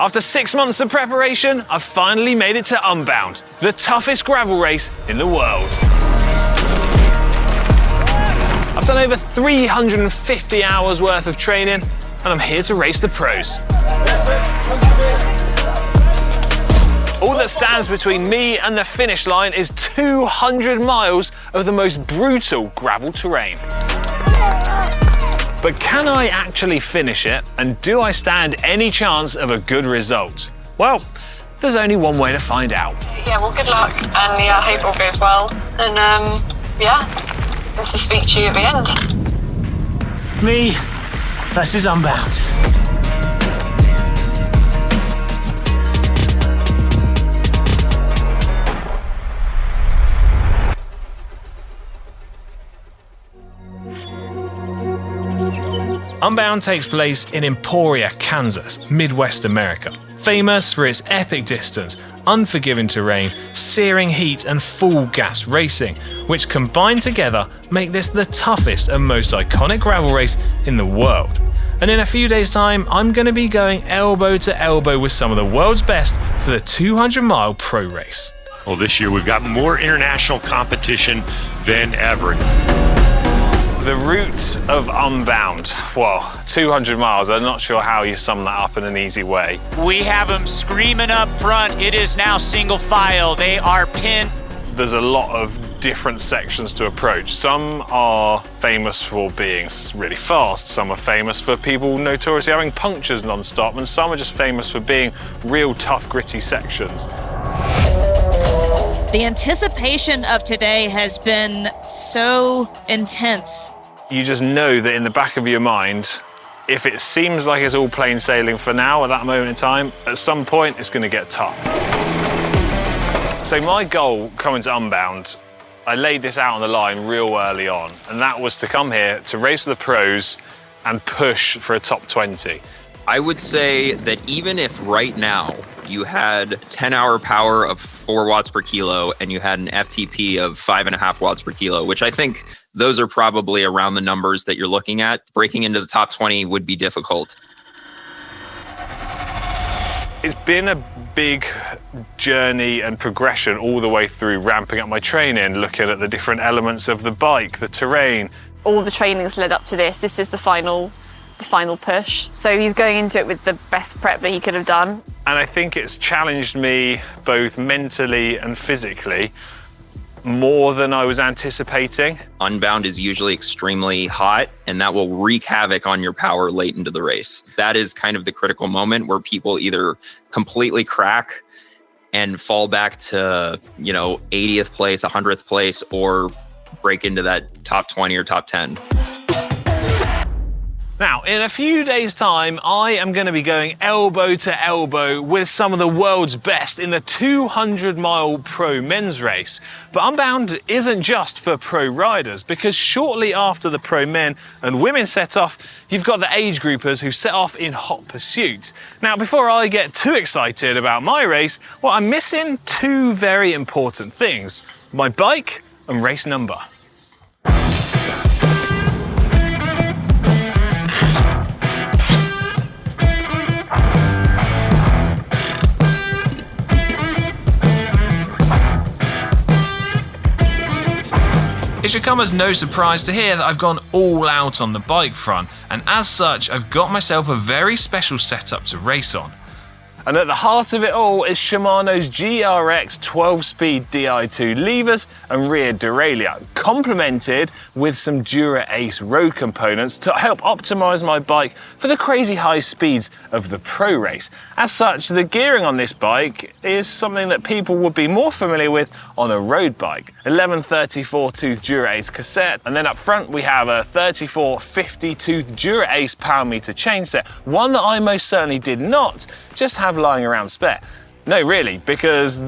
After 6 months of preparation, I've finally made it to Unbound, the toughest gravel race in the world. I've done over 350 hours worth of training, and I'm here to race the pros. All that stands between me and the finish line is 200 miles of the most brutal gravel terrain. But can I actually finish it, and do I stand any chance of a good result? Well, there's only one way to find out. Yeah, well, good luck, and yeah, I hope all goes well. And yeah, nice to speak to you at the end. Me versus Unbound. Unbound takes place in Emporia, Kansas, Midwest America. Famous for its epic distance, unforgiving terrain, searing heat and full gas racing, which combined together make this the toughest and most iconic gravel race in the world. And in a few days' time, I'm going to be going elbow to elbow with some of the world's best for the 200-mile pro race. Well, this year we've got more international competition than ever. The route of Unbound, well, 200 miles, I'm not sure how you sum that up in an easy way. We have them screaming up front. It is now single file. They are pinned. There's a lot of different sections to approach. Some are famous for being really fast, some are famous for people notoriously having punctures non-stop, and some are just famous for being real tough, gritty sections. The anticipation of today has been so intense. You just know that in the back of your mind, if it seems like it's all plain sailing for now, at that moment in time, at some point it's going to get tough. So my goal coming to Unbound, I laid this out on the line real early on, and that was to come here to race with the pros and push for a top 20. I would say that even if right now you had 10-hour power of 4 watts per kilo and you had an FTP of 5.5 watts per kilo, which I think those are probably around the numbers that you're looking at, breaking into the top 20 would be difficult. It's been a big journey and progression all the way through, ramping up my training, looking at the different elements of the bike, the terrain. All the training's led up to this. This is the final push. So he's going into it with the best prep that he could have done. And I think it's challenged me both mentally and physically more than I was anticipating. Unbound is usually extremely hot, and that will wreak havoc on your power late into the race. That is kind of the critical moment where people either completely crack and fall back to, 80th place, 100th place, or break into that top 20 or top 10. Now, in a few days' time, I am going to be going elbow to elbow with some of the world's best in the 200-mile pro men's race. But Unbound isn't just for pro riders, because shortly after the pro men and women set off, you've got the age groupers who set off in hot pursuit. Now, before I get too excited about my race, well, I'm missing two very important things: my bike and race number. It should come as no surprise to hear that I've gone all out on the bike front, and as such, I've got myself a very special setup to race on. And at the heart of it all is Shimano's GRX 12-speed Di2 levers and rear derailleur, complemented with some Dura Ace road components to help optimize my bike for the crazy high speeds of the pro race. As such, the gearing on this bike is something that people would be more familiar with on a road bike. 11 34-tooth Dura Ace cassette, and then up front we have a 34 50-tooth Dura Ace power meter chain set, one that I most certainly did not just have lying around spare. No, really, because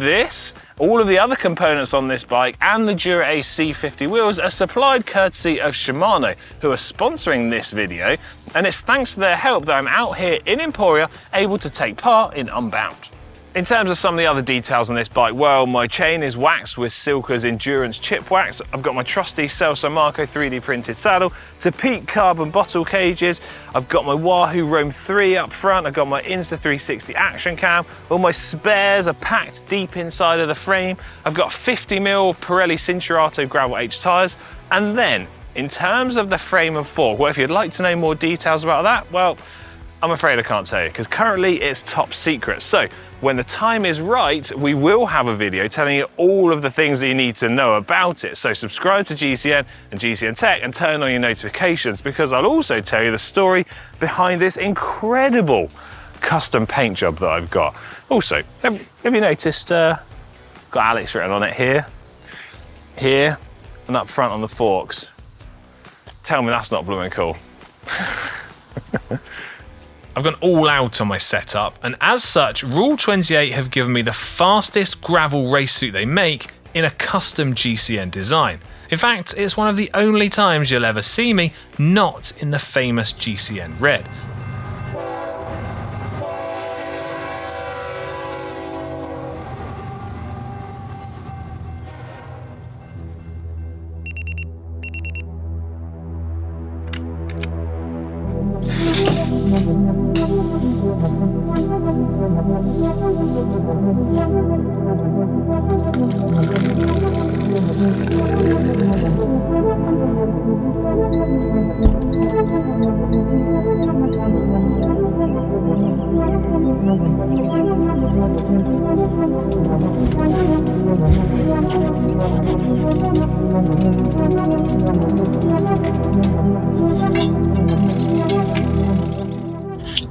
all of the other components on this bike and the Dura Ace C50 wheels are supplied courtesy of Shimano, who are sponsoring this video, and it's thanks to their help that I'm out here in Emporia able to take part in Unbound. In terms of some of the other details on this bike, well, my chain is waxed with Silka's Endurance chip wax. I've got my trusty Celso Marco 3D printed saddle to peak carbon bottle cages. I've got my Wahoo Roam 3 up front. I've got my Insta360 action cam. All my spares are packed deep inside of the frame. I've got 50mm Pirelli Cinturato Gravel H tyres. And then, in terms of the frame and fork, well, if you'd like to know more details about that, well, I'm afraid I can't tell you, because currently it's top secret. So when the time is right, we will have a video telling you all of the things that you need to know about it. So subscribe to GCN and GCN Tech and turn on your notifications, because I'll also tell you the story behind this incredible custom paint job that I've got. Also, have you noticed, got Alex written on it here, here, and up front on the forks. Tell me that's not blooming cool. I've gone all out on my setup, and as such, Rule 28 have given me the fastest gravel race suit they make in a custom GCN design. In fact, it's one of the only times you'll ever see me not in the famous GCN red.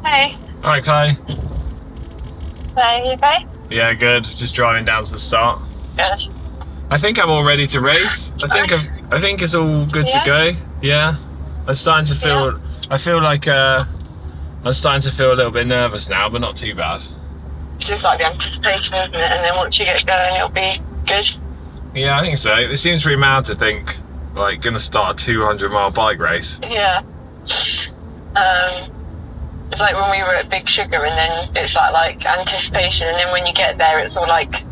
Hey. Alright, Chloe. Hey, you okay? Yeah, good. Just driving down to the start. Good. I think I'm all ready to race. I think it's all good to go. Yeah. I'm starting to feel. Yeah. I feel like I'm starting to feel a little bit nervous now, but not too bad. It's just like the anticipation, isn't it? And then once you get going, it'll be good. Yeah, I think so. It seems pretty mad to think, like, gonna start a 200-mile bike race. Yeah. It's like when we were at Big Sugar, and then it's like anticipation, and then when you get there, it's all like,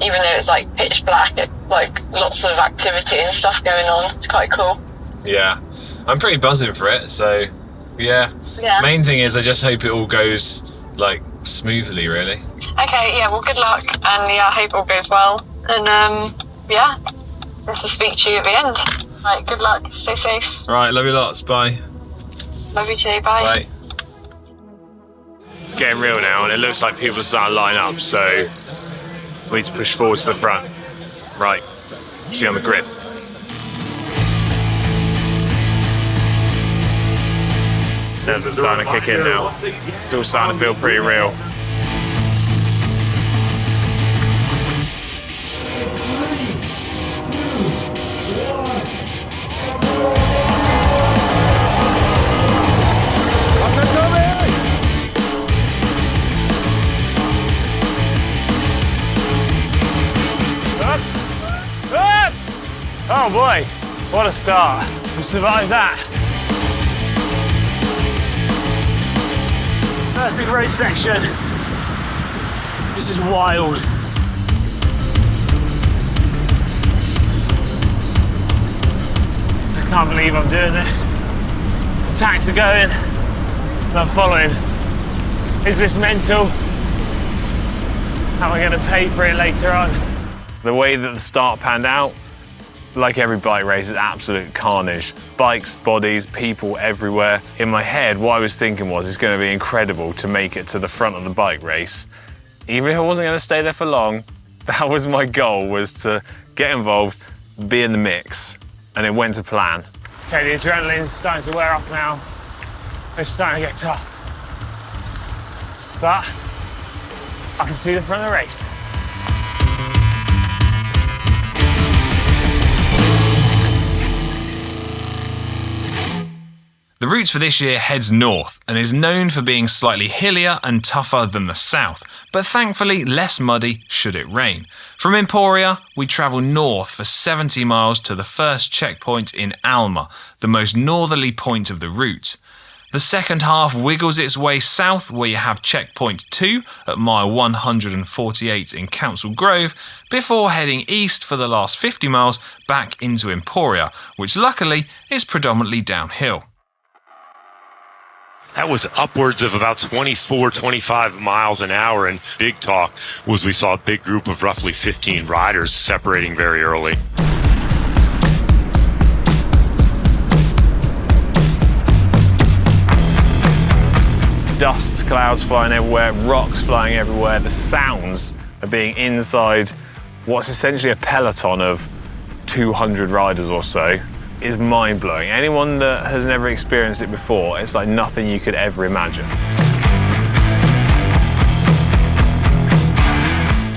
even though it's like pitch black, it's like lots of activity and stuff going on. It's quite cool. Yeah, I'm pretty buzzing for it. So, yeah. Main thing is I just hope it all goes like smoothly, really. Okay. Yeah. Well, good luck, and yeah, I hope it all goes well. And yeah, nice to speak to you at the end. Right. Good luck. Stay safe. All right. Love you lots. Bye. Love you too. Bye. Bye. It's getting real now, and it looks like people are starting to line up, so we need to push forward to the front. Right, see you on the grid. Nerves are starting to kick in now. It's all starting to feel pretty real. Oh boy, what a start. We survived that. First big road section. This is wild. I can't believe I'm doing this. The tanks are going, and I'm following. Is this mental? How am I going to pay for it later on? The way that the start panned out, like every bike race, is absolute carnage. Bikes, bodies, people everywhere. In my head, what I was thinking was, it's going to be incredible to make it to the front of the bike race. Even if I wasn't going to stay there for long, that was my goal, was to get involved, be in the mix, and it went to plan. Okay, the adrenaline's starting to wear off now. It's starting to get tough. But I can see the front of the race. The route for this year heads north and is known for being slightly hillier and tougher than the south, but thankfully less muddy should it rain. From Emporia, we travel north for 70 miles to the first checkpoint in Alma, the most northerly point of the route. The second half wiggles its way south, where you have checkpoint 2 at mile 148 in Council Grove, before heading east for the last 50 miles back into Emporia, which luckily is predominantly downhill. That was upwards of about 24, 25 miles an hour, and big talk was we saw a big group of roughly 15 riders separating very early. Dust clouds flying everywhere, rocks flying everywhere. The sounds of being inside what's essentially a peloton of 200 riders or so is mind-blowing. Anyone that has never experienced it before, it's like nothing you could ever imagine.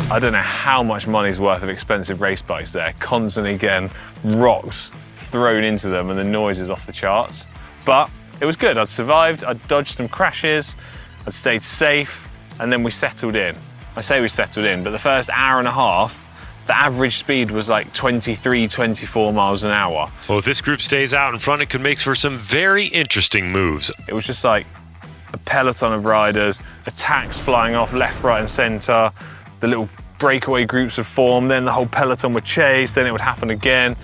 I don't know how much money's worth of expensive race bikes there, constantly getting rocks thrown into them and the noise is off the charts. But it was good. I'd survived, I'd dodged some crashes, I'd stayed safe, and then we settled in. I say we settled in, but the first hour and a half, the average speed was like 23, 24 miles an hour. Well, if this group stays out in front, it could make for some very interesting moves. It was just like a peloton of riders, attacks flying off left, right, and center. The little breakaway groups would form, then the whole peloton would chase, then it would happen again.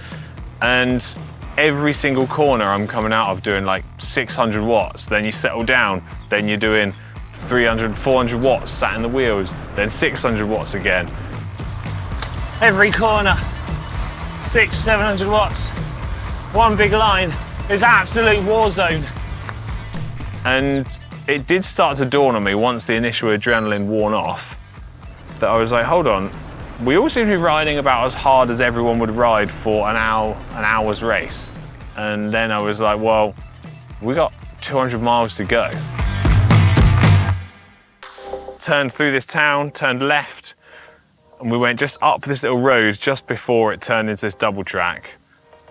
And every single corner I'm coming out of doing like 600 watts, then you settle down, then you're doing 300, 400 watts sat in the wheels, then 600 watts again. Every corner, 600, 700 watts, one big line. It's absolute war zone. And it did start to dawn on me once the initial adrenaline worn off that I was like, hold on, we all seem to be riding about as hard as everyone would ride for an hour's race. And then I was like, well, we got 200 miles to go. Turned through this town, turned left, and we went just up this little road just before it turned into this double track.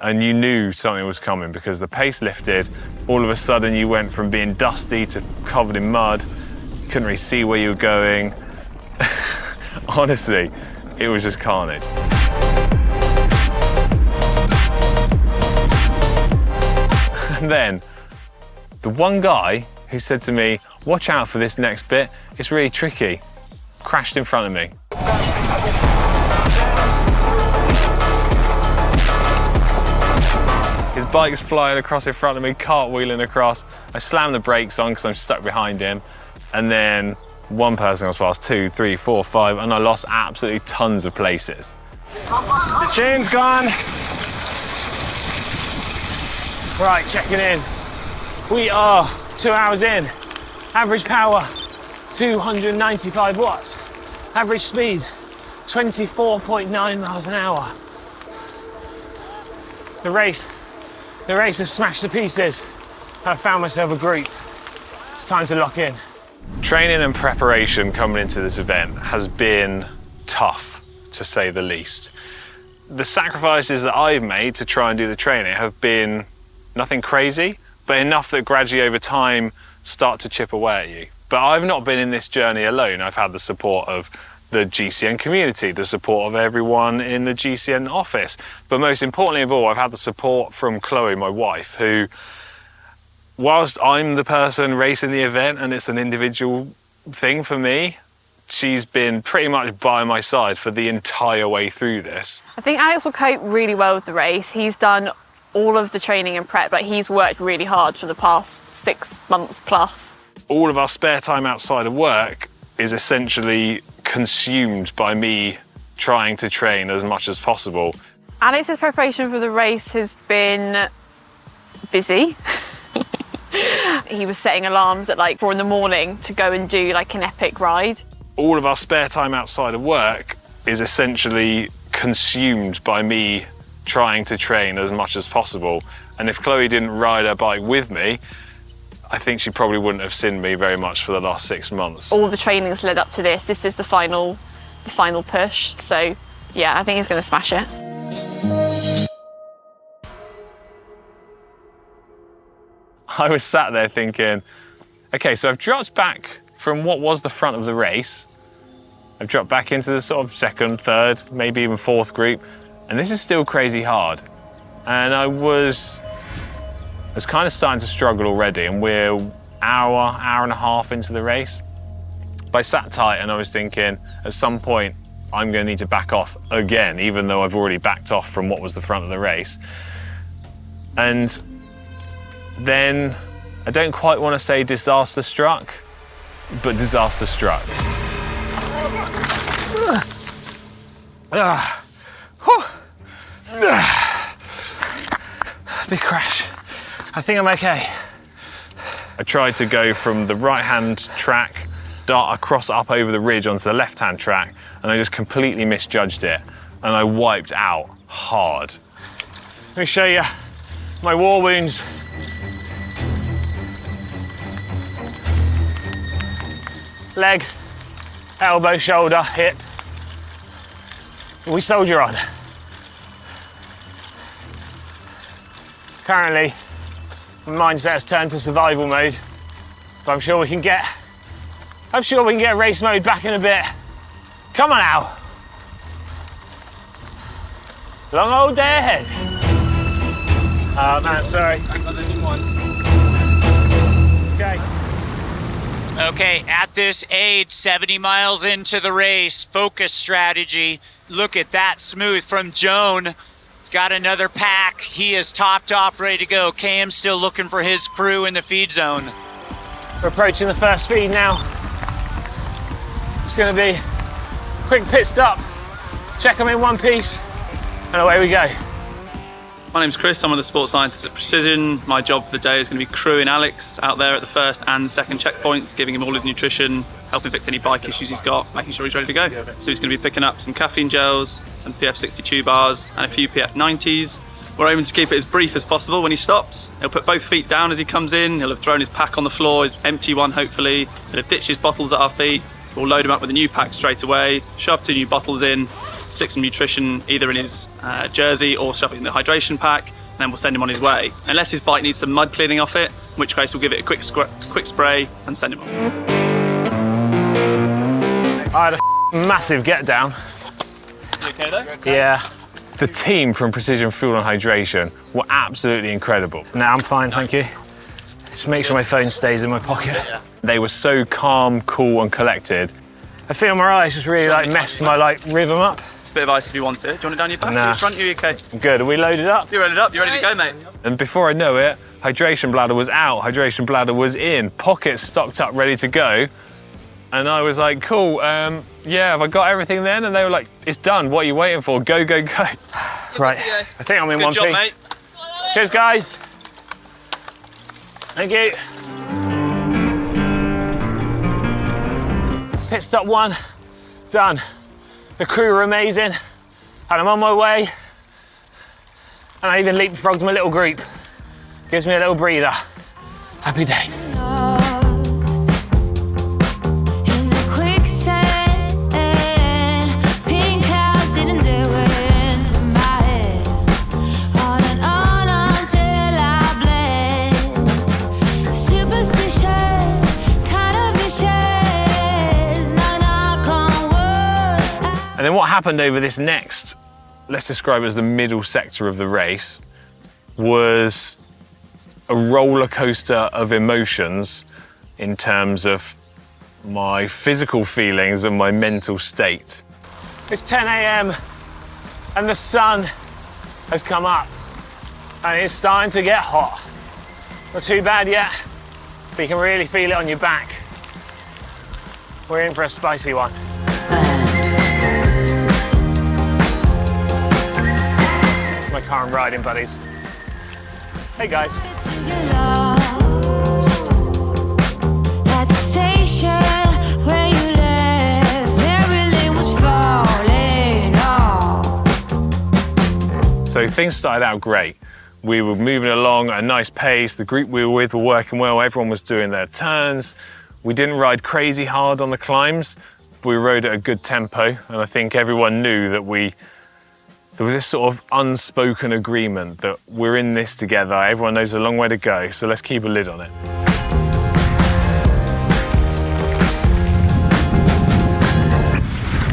And you knew something was coming because the pace lifted. All of a sudden you went from being dusty to covered in mud. You couldn't really see where you were going. Honestly, it was just carnage. And then the one guy who said to me, watch out for this next bit, it's really tricky, crashed in front of me. His bike's flying across in front of me, cartwheeling across. I slammed the brakes on because I'm stuck behind him. And then one person was past, 2, 3, 4, 5, and I lost absolutely tons of places. The chain's gone. Right, checking in. We are 2 hours in. Average power, 295 watts. Average speed, 24.9 miles an hour. The race has smashed to pieces. I found myself a group. It's time to lock in. Training and preparation coming into this event has been tough, to say the least. The sacrifices that I've made to try and do the training have been nothing crazy, but enough that gradually over time start to chip away at you. But I've not been in this journey alone. I've had the support of the GCN community, the support of everyone in the GCN office. But most importantly of all, I've had the support from Chloe, my wife, who, whilst I'm the person racing the event and it's an individual thing for me, she's been pretty much by my side for the entire way through this. I think Alex will cope really well with the race. He's done all of the training and prep, but he's worked really hard for the past 6 months plus. All of our spare time outside of work is essentially consumed by me trying to train as much as possible. Alex's preparation for the race has been busy. He was setting alarms at like 4 in the morning to go and do like an epic ride. All of our spare time outside of work is essentially consumed by me trying to train as much as possible. And if Chloe didn't ride her bike with me, I think she probably wouldn't have seen me very much for the last 6 months. All the training's led up to this. This is the final push. So yeah, I think he's going to smash it. I was sat there thinking, okay, so I've dropped back from what was the front of the race. I've dropped back into the sort of second, third, maybe even fourth group, and this is still crazy hard. And I was I was kind of starting to struggle already, and we're hour and a half into the race. But I sat tight and I was thinking, at some point, I'm going to need to back off again, even though I've already backed off from what was the front of the race. And then, I don't quite want to say disaster struck, but disaster struck. Big crash. I think I'm okay. I tried to go from the right-hand track, dart across up over the ridge onto the left-hand track, and I just completely misjudged it, and I wiped out hard. Let me show you my war wounds. Leg, elbow, shoulder, hip. We soldier on. Currently, my mindset has turned to survival mode, but I'm sure we can get race mode back in a bit. Come on now. Long old day ahead. Oh man, sorry. I got the new one. Okay. Okay, at this age, 70 miles into the race, focus strategy. Look at that, smooth from Joan. Got another pack. He is topped off, ready to go. Cam's still looking for his crew in the feed zone. We're approaching the first feed now. It's going to be a quick pit stop. Check them in one piece, and away we go. My name's Chris, I'm one of the sports scientists at Precision. My job for the day is going to be crewing Alex out there at the first and second checkpoints, giving him all his nutrition, helping fix any bike issues he's got, making sure he's ready to go. So he's going to be picking up some caffeine gels, some PF62 bars and a few PF90s. We're aiming to keep it as brief as possible when he stops. He'll put both feet down as he comes in, he'll have thrown his pack on the floor, his empty one hopefully, he'll have ditched his bottles at our feet. We'll load him up with a new pack straight away, shove 2 new bottles in, stick some nutrition either in his jersey or shove it in the hydration pack, and then we'll send him on his way. Unless his bike needs some mud cleaning off it, in which case we'll give it a quick spray and send him on. I had a massive get down. You okay though? Yeah. The team from Precision Fuel and Hydration were absolutely incredible. No, I'm fine, thank you. Just make sure my phone stays in my pocket. They were so calm, cool and collected. I feel my eyes just really messed my rhythm up. Bit of ice if you want it. Do you want it down your back? Nah. Your front? You okay? Good, are we loaded up? You're loaded up, you're ready to go, mate. And before I know it, hydration bladder was out, hydration bladder was in, pockets stocked up, ready to go. And I was like, cool, yeah, have I got everything then? And they were like, it's done, what are you waiting for? Go, go, go. Right, I think I'm in Good one job, piece. mate. Cheers, guys. Thank you. Pit stop 1, done. The crew were amazing, and I'm on my way. And I even leapfrogged my little group. Gives me a little breather. Happy days. And then what happened over this next, let's describe it as the middle sector of the race, was a roller coaster of emotions in terms of my physical feelings and my mental state. It's 10 a.m. and the sun has come up and it's starting to get hot. Not too bad yet, but you can really feel it on your back. We're in for a spicy one. My car and riding buddies. Hey guys. So things started out great. We were moving along at a nice pace. The group we were with were working well. Everyone was doing their turns. We didn't ride crazy hard on the climbs, but we rode at a good tempo. And I think everyone knew that there was this sort of unspoken agreement that we're in this together. Everyone knows a long way to go, so let's keep a lid on it.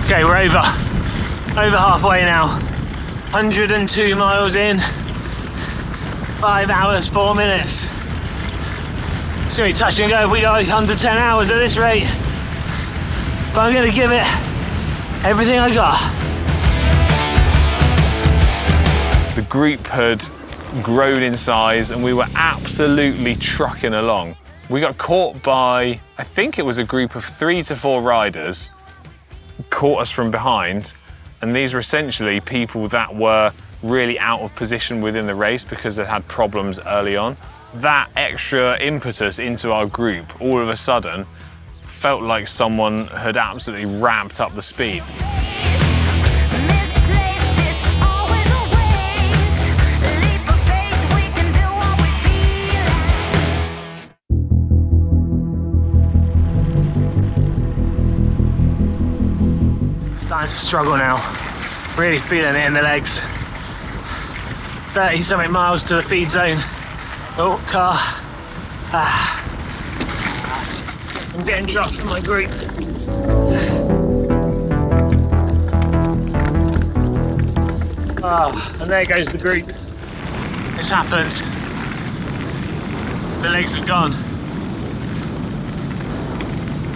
Okay, we're over halfway now. 102 miles in. 5 hours, 4 minutes. It's gonna be touch and go if we go under 10 hours at this rate. But I'm gonna give it everything I got. The group had grown in size and we were absolutely trucking along. We got caught by, I think it was a group of 3 to 4 riders, caught us from behind, and these were essentially people that were really out of position within the race because they had problems early on. That extra impetus into our group, all of a sudden, felt like someone had absolutely ramped up the speed. Starting to struggle now. Really feeling it in the legs. 30-something miles to the feed zone. Oh, car. I'm getting dropped from my group. And there goes the group. It's happened. The legs have gone.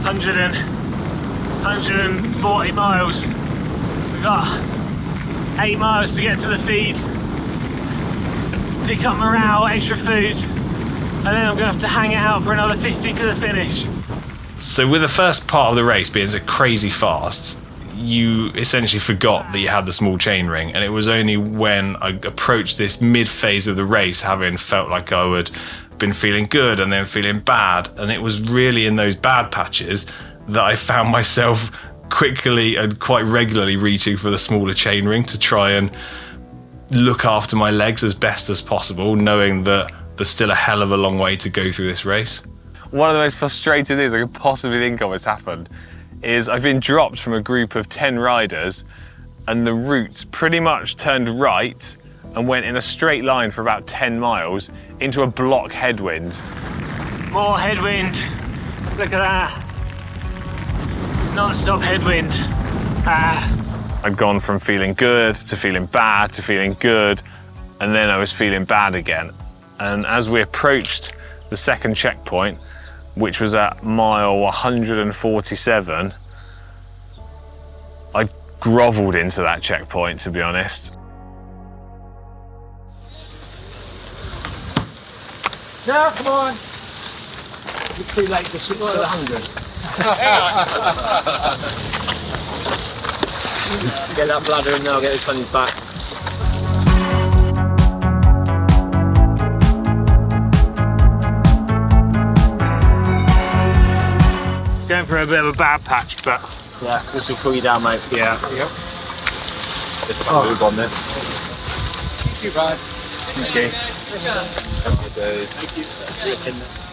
140 miles. We've got 8 miles to get to the feed. Pick up morale, extra food, and then I'm gonna have to hang it out for another 50 to the finish. So with the first part of the race being so crazy fast, you essentially forgot that you had the small chain ring, and it was only when I approached this mid-phase of the race, having felt like I would been feeling good and then feeling bad, and it was really in those bad patches that I found myself quickly and quite regularly reaching for the smaller chain ring to try and look after my legs as best as possible, knowing that there's still a hell of a long way to go through this race. One of the most frustrating things I could possibly think of has happened is I've been dropped from a group of 10 riders and the route pretty much turned right and went in a straight line for about 10 miles into a block headwind. More headwind. Look at that. Non-stop headwind. I'd gone from feeling good to feeling bad to feeling good, and then I was feeling bad again. And as we approached the second checkpoint, which was at mile 147, I grovelled into that checkpoint, to be honest. No, come on. You're too late to switch to the 100. Get that bladder in now, get this on your back. Going for a bit of a bad patch, but yeah, this will pull you down, mate. Yeah. Yep. Just move on then. Thank you, Ryan. Thank you.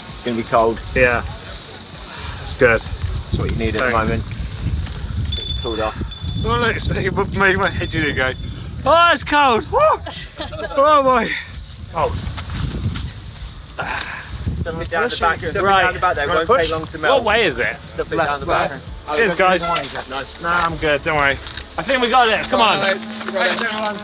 It's going to be cold. Yeah. That's good. That's what you need at the moment. Get you cooled off. Oh look, it's making my head unit go. Oh, it's cold! Woo! Oh boy! Oh. Stuff it down the back. Stuff it down the back there. It won't take long to melt. What way is it? Stuff it down the back. Cheers, guys. Nice. Nah, I'm good. Don't worry. I think we got it. Come on. Thanks, everyone.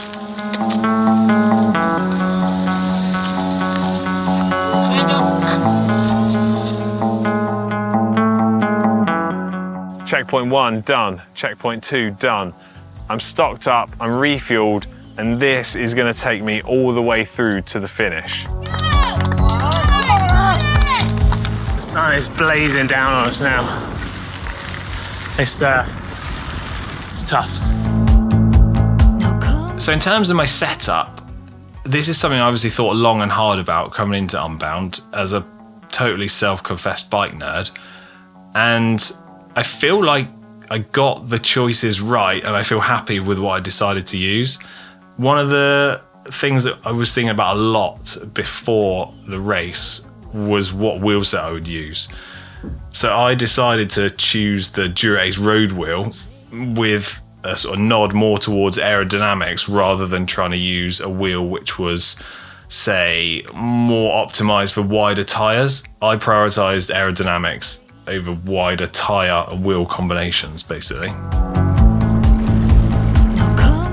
Checkpoint 1 done, checkpoint 2 done. I'm stocked up, I'm refueled, and this is going to take me all the way through to the finish. The sun is blazing down on us now. It's tough. So in terms of my setup, this is something I obviously thought long and hard about coming into Unbound as a totally self-confessed bike nerd. And I feel like I got the choices right and I feel happy with what I decided to use. One of the things that I was thinking about a lot before the race was what wheel set I would use. So I decided to choose the Dura-Ace road wheel with a sort of nod more towards aerodynamics rather than trying to use a wheel which was, say, more optimized for wider tires. I prioritized aerodynamics over wider tyre and wheel combinations, basically.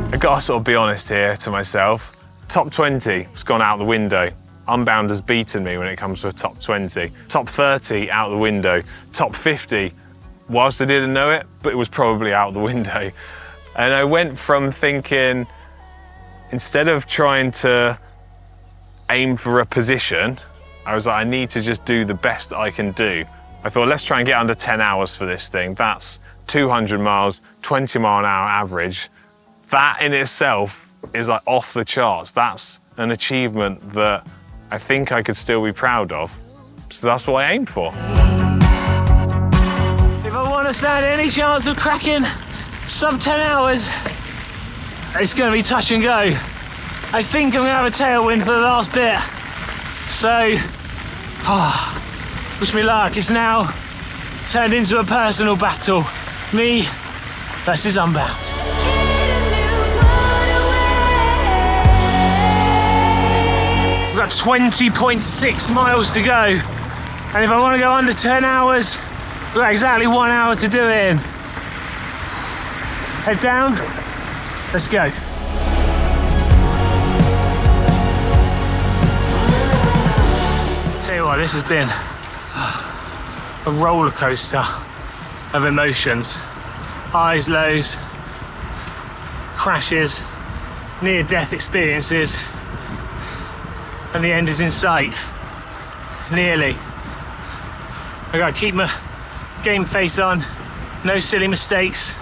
I gotta sort of be honest here to myself. Top 20 has gone out the window. Unbound has beaten me when it comes to a top 20. Top 30 out the window. Top 50, whilst I didn't know it, but it was probably out the window. And I went from thinking, instead of trying to aim for a position, I was like, I need to just do the best that I can do. I thought, let's try and get under 10 hours for this thing. That's 200 miles, 20 mile an hour average. That in itself is like off the charts. That's an achievement that I think I could still be proud of. So that's what I aimed for. If I want to stand any chance of cracking sub 10 hours, it's going to be touch and go. I think I'm going to have a tailwind for the last bit. So, wish me luck. It's now turned into a personal battle. Me versus Unbound. We've got 20.6 miles to go. And if I want to go under 10 hours, we've got exactly 1 hour to do it in. Head down, let's go. Tell you what, this has been a roller coaster of emotions. Highs, lows, crashes, near-death experiences, and the end is in sight. Nearly. I gotta keep my game face on, no silly mistakes.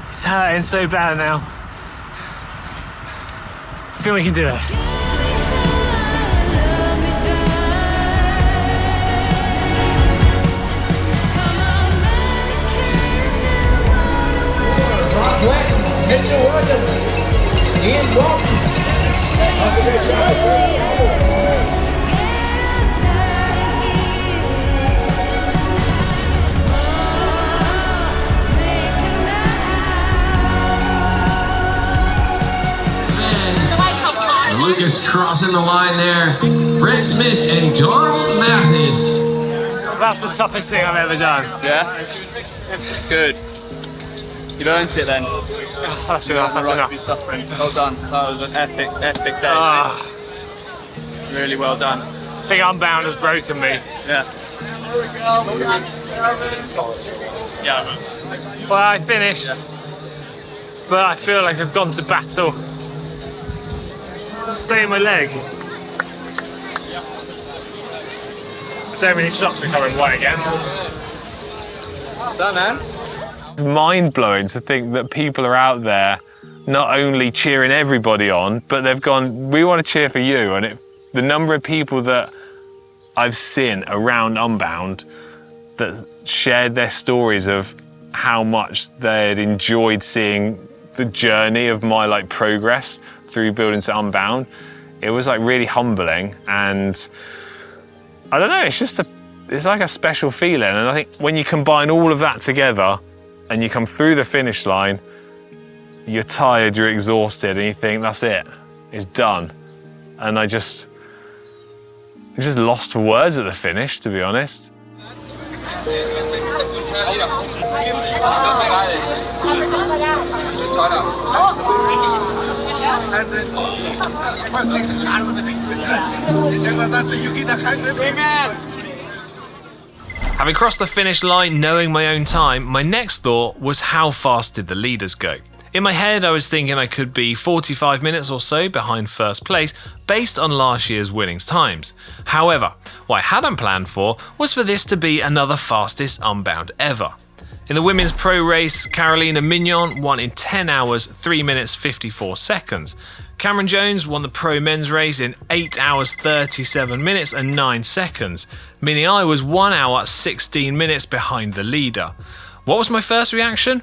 It's hurting so bad now. I feel we can do it. Mitchell Williams, Ian Dalton. That's a good job. Lucas crossing the line there. Brett Smith and Donald Mathis. That's the toughest thing I've ever done. Yeah? Good. You've earned it then. That's enough, that's enough. To be suffering. Well done. That was an epic day. Really well done. I think Unbound has broken me. Yeah. Yeah. Well, I finished, but I feel like I've gone to battle. Stay in my leg. Damn, many socks are coming white again. Done, man. It's mind-blowing to think that people are out there not only cheering everybody on, but they've gone, we want to cheer for you. And the number of people that I've seen around Unbound that shared their stories of how much they'd enjoyed seeing the journey of my progress through building to Unbound, it was really humbling. And I don't know, it's like a special feeling. And I think when you combine all of that together and you come through the finish line, you're tired, you're exhausted, and you think, that's it, it's done. And I just lost for words at the finish, to be honest. Having crossed the finish line, knowing my own time, my next thought was how fast did the leaders go? In my head, I was thinking I could be 45 minutes or so behind first place based on last year's winnings times. However, what I hadn't planned for was for this to be another fastest Unbound ever. In the women's pro race, Carolina Mignon won in 10 hours, 3 minutes, 54 seconds. Cameron Jones won the pro men's race in 8 hours, 37 minutes and 9 seconds. Minnie I was 1 hour, 16 minutes behind the leader. What was my first reaction?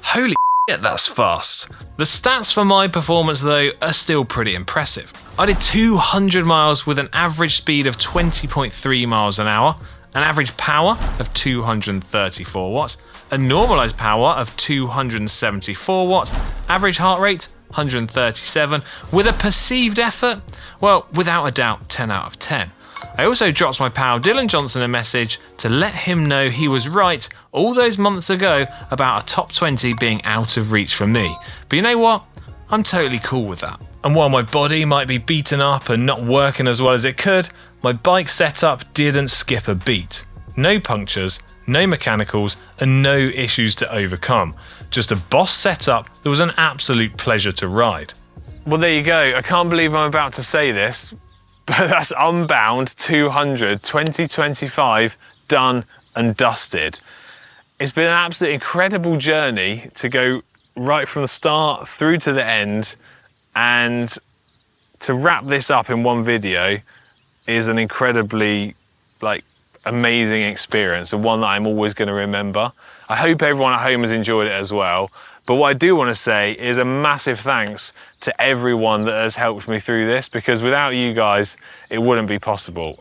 Holy shit, that's fast. The stats for my performance though are still pretty impressive. I did 200 miles with an average speed of 20.3 miles an hour, an average power of 234 watts, a normalized power of 274 watts, average heart rate 137, with a perceived effort, well, without a doubt 10 out of 10. I also dropped my pal Dylan Johnson a message to let him know he was right all those months ago about a top 20 being out of reach for me. But you know what? I'm totally cool with that. And while my body might be beaten up and not working as well as it could, my bike setup didn't skip a beat. No punctures, no mechanicals, and no issues to overcome. Just a Boss setup that was an absolute pleasure to ride. Well, there you go. I can't believe I'm about to say this, but that's Unbound 200 2025 done and dusted. It's been an absolutely incredible journey to go right from the start through to the end, and to wrap this up in one video is an incredibly amazing experience, and one that I'm always going to remember. I hope everyone at home has enjoyed it as well. But what I do want to say is a massive thanks to everyone that has helped me through this, because without you guys, it wouldn't be possible.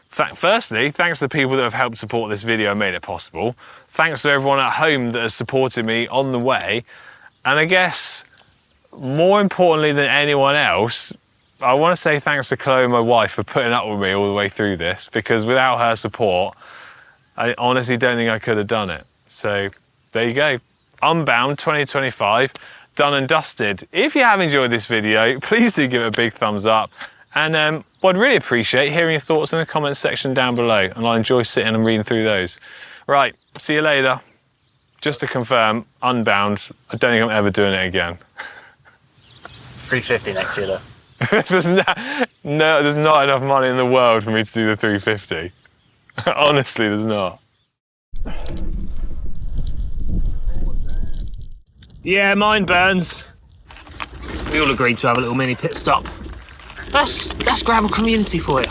Firstly, thanks to the people that have helped support this video and made it possible. Thanks to everyone at home that has supported me on the way. And I guess, more importantly than anyone else, I want to say thanks to Chloe, my wife, for putting up with me all the way through this, because without her support, I honestly don't think I could have done it. So there you go. Unbound 2025, done and dusted. If you have enjoyed this video, please do give it a big thumbs up. And I'd really appreciate hearing your thoughts in the comments section down below, and I'll enjoy sitting and reading through those. Right, see you later. Just to confirm, Unbound, I don't think I'm ever doing it again. 350 next year, though. there's not enough money in the world for me to do the 350. Honestly, there's not. Yeah, mine burns. We all agreed to have a little mini pit stop. That's gravel community for you.